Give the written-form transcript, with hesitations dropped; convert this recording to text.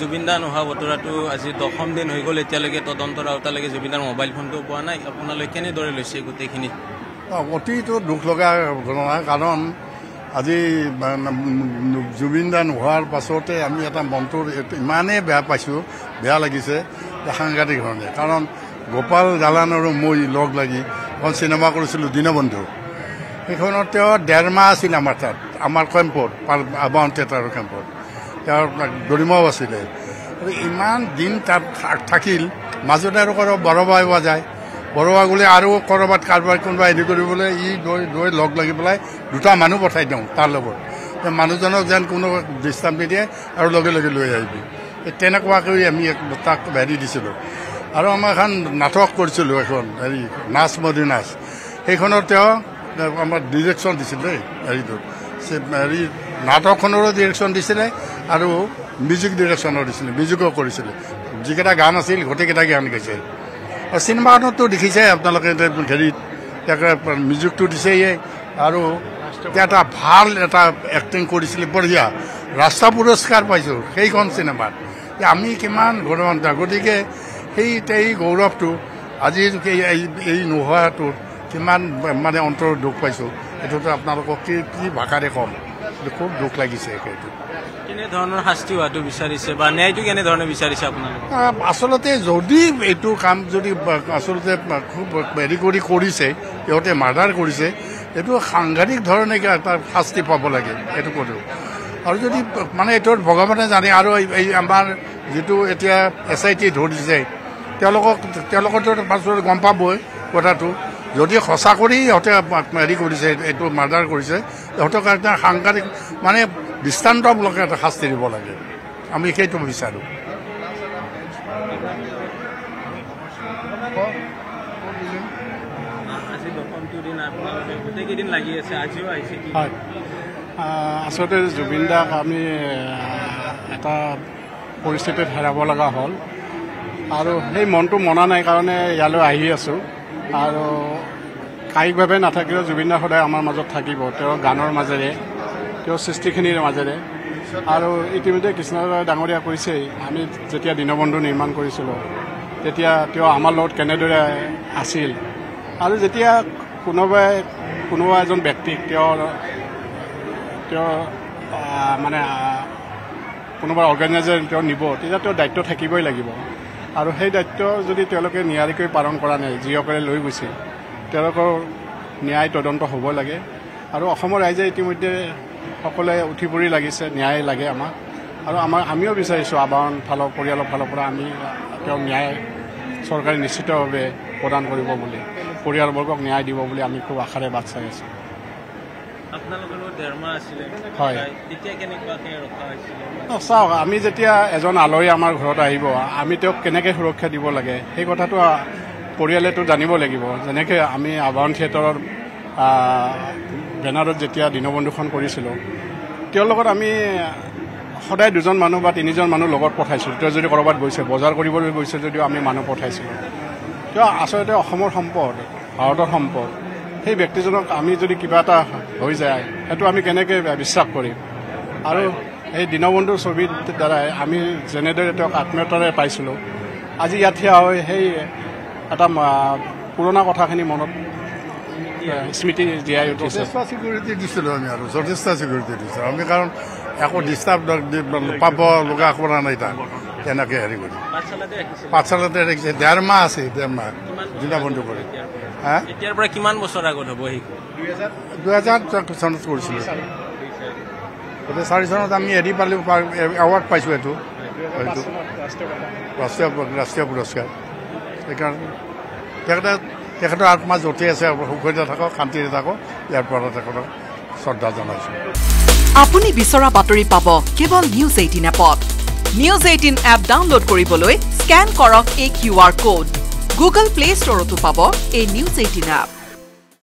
জুবিনদা নোহোৱা বতৰাটো আজি 10ম দিন হৈ গ'ল এতিয়ালৈকে তদন্তৰ আওতালৈকে জুবিনদাৰ মোবাইল ফোনটো পোৱা নাই আপোনালোকে কেনেদৰে লৈছে গোটেইখিনি অতিটো দুখ লগা ঘটনা কাৰণ আজি জুবিনদা নোহোৱাৰ পাছতে আমি এটা মনটোৰ ইমানেই বেয়া লাগিছে সাংঘাতিক ধৰণে কাৰণ গোপাল জালান আৰু মই লগ লাগি এখন চিনেমা কৰিছিলোঁ দীনবন্ধু সেইখনত তেওঁ 1.5 মাহ আছিল আমাৰ তাত আমাৰ কেম্পত আবাহন থিয়েটাৰৰ কেম্পত তেওঁৰ গৰিমাও আছিলে ইমান দিন তাত থাকিল মাজতে আৰু বৰবা হোৱা যায় বৰবা গ'লে আৰু ক'ৰবাত কাৰোবাৰ কোনোবা হেৰি কৰিবলৈ গৈ লগ লাগি পেলাই 2টা মানুহ পঠাই দিওঁ তাৰ লগত মানুহজনক যেন কোনো ডিষ্টাৰ্ব নিদিয়ে আৰু লগে লগে লৈ আহিবি তেনেকুৱাকৈ আমি তাক হেৰি দিছিলোঁ আৰু আমাৰ এখন নাটক কৰিছিলোঁ এখন হেৰি নাচ মধু নাচ সেইখনত তেওঁ আমাৰ ডিৰেকশ্যন দিছিল দেই হেৰিটো হেৰি নাটকখনৰো ডিৰেকশ্যন দিছিলে আৰু মিউজিক ডিৰেকশ্যনো দিছিলে মিউজিকো কৰিছিলে যিকেইটা গান আছিল গোটেইকেইটা গান গাইছিল আৰু চিনেমাখনতো দেখিছে আপোনালোকে হেৰিত মিউজিকটো দিছেই আৰু এটা ভাল এটা এক্টিং কৰিছিলে বঢ়িয়া ৰাষ্ট্ৰ পুৰস্কাৰ পাইছোঁ সেইখন চিনেমাত আমি কিমান গৌৰৱান্বিত গতিকে সেই গৌৰৱটো আজি এই নোহোৱাটোত কিমান মানে অন্তৰত দুখ পাইছোঁ এইটোতো আপোনালোকক কি ভাষাৰে ক'ম খুব দুখ লাগিছে সেইটো কেনেধৰণৰ শাস্তি হোৱাটো বিচাৰিছে বা ন্যায়টো কেনেধৰণে বিচাৰিছে আপোনালোকে আচলতে যদি এইটো কাম যদি আচলতে খুব হেৰি কৰিছে সিহঁতে মাৰ্ডাৰ কৰিছে এইটো সাংঘাতিক ধৰণে এটা শাস্তি পাব লাগে এইটো কৰোঁ আৰু যদি মানে এইটো ভগৱানে জানে আৰু এই আমাৰ যিটো এতিয়া SIT ধৰিছে তেওঁলোকৰতো পাছত গম পাবই কথাটো যদি সঁচা কৰি সিহঁতে হেৰি কৰিছে এইটো মাৰ্ডাৰ কৰিছে সিহঁতক এটা সাংঘাতিক মানে দৃষ্টান্তমূলক এটা শাস্তি দিব লাগে আমি সেইটো বিচাৰোঁ হয় আচলতে জুবিনদাক আমি এটা পৰিস্থিতিত হেৰাব লগা হ'ল আৰু সেই মনটো মনা নাই কাৰণে ইয়ালৈ আহি আছোঁ আৰু কায়িকভাৱে নাথাকিলেও জুবিনদা সদায় আমাৰ মাজত থাকিব তেওঁৰ গানৰ মাজেৰে তেওঁৰ সৃষ্টিখিনিৰ মাজেৰে আৰু ইতিমধ্যে কৃষ্ণদা ডাঙৰীয়া কৈছেই আমি যেতিয়া দীনবন্ধু নিৰ্মাণ কৰিছিলোঁ তেতিয়া তেওঁ আমাৰ লগত কেনেদৰে আছিল আৰু যেতিয়া কোনোবা এজন ব্যক্তিক তেওঁৰ মানে কোনোবা অৰ্গেনাইজাৰ তেওঁ নিব তেতিয়া তেওঁৰ দায়িত্ব থাকিবই লাগিব আৰু সেই দায়িত্ব যদি তেওঁলোকে নিয়াৰিকৈ পালন কৰা নাই যিসকলে লৈ গৈছিল তেওঁলোকৰ ন্যায় তদন্ত হ'ব লাগে আৰু অসমৰ ৰাইজে ইতিমধ্যে সকলোৱে উঠি পৰি লাগিছে ন্যায় লাগে আমাক আৰু আমিও বিচাৰিছোঁ আবাহন পৰিয়ালৰ ফালৰ পৰা আমি তেওঁ ন্যায় চৰকাৰে নিশ্চিতভাৱে প্ৰদান কৰিব বুলি পৰিয়ালবৰ্গক ন্যায় দিব বুলি আমি খুব আশাৰে বাট চাই আছোঁ হয় চাওক আমি যেতিয়া এজন আলহী আমাৰ ঘৰত আহিব আমি তেওঁক কেনেকৈ সুৰক্ষা দিব লাগে সেই কথাটো পৰিয়ালেতো জানিব লাগিব যেনেকৈ আমি আবাহন থিয়েটাৰৰ বেনাৰত যেতিয়া দীনবন্ধুখন কৰিছিলোঁ তেওঁৰ লগত আমি সদায় 2জন মানুহ বা 3জন মানুহ লগত পঠাইছিলোঁ তেওঁ যদি ক'ৰবাত গৈছে বজাৰ কৰিবলৈ গৈছে যদিও আমি মানুহ পঠাইছিলোঁ তেওঁ আচলতে অসমৰ সম্পদ ভাৰতৰ সম্পদ সেই ব্যক্তিজনক আমি যদি কিবা এটা হৈ যায় সেইটো আমি কেনেকৈ বিশ্বাস কৰিম আৰু এই দীনবন্ধুৰ ছবিৰ দ্বাৰাই আমি যেনেদৰে তেওঁক আত্মীয়তাৰে পাইছিলোঁ আজি ইয়াত থিয় হৈ সেই এটা পুৰণা কথাখিনি মনত স্মৃতি জীয়াই উঠিছে যথেষ্ট ছিকিউৰিটি দিছিলোঁ আমি আৰু যথেষ্ট ছিকিউৰিটি দিছিলোঁ আমি কাৰণ একো ডিষ্টাৰ্ব পাব লগা কৰা নাই তাক তেনেকৈ হেৰি কৰি পাঠশালাতে ৰাখিছে 1.5 মাহ আছে 1.5 মাহ দীনবন্ধু কৰি এতিয়াৰ পৰা কিমান বছৰ আগত হ'ব সেই 2000 চনত কৰিছিলোঁ এতিয়া 4 চনত আমি হেৰি পালোঁ এৱাৰ্ড পাইছোঁ এইটো ৰাষ্ট্ৰীয় পুৰস্কাৰ সেইকাৰণে তেখেতৰ আত্মা য'তে আছে সুখতে থাকক শান্তিৰে থাকক ইয়াৰ পৰা তেখেতক শ্ৰদ্ধা জনাইছোঁ আপুনি বিচৰা বাতৰি পাব কেৱল নিউজ 18 এপত নিউজ 18 এপ ডাউনলোড কৰিবলৈ স্কেন কৰক এই QR কোড গুগল প্লে ষ্টৰতো পাব এই নিউজ 18 এপ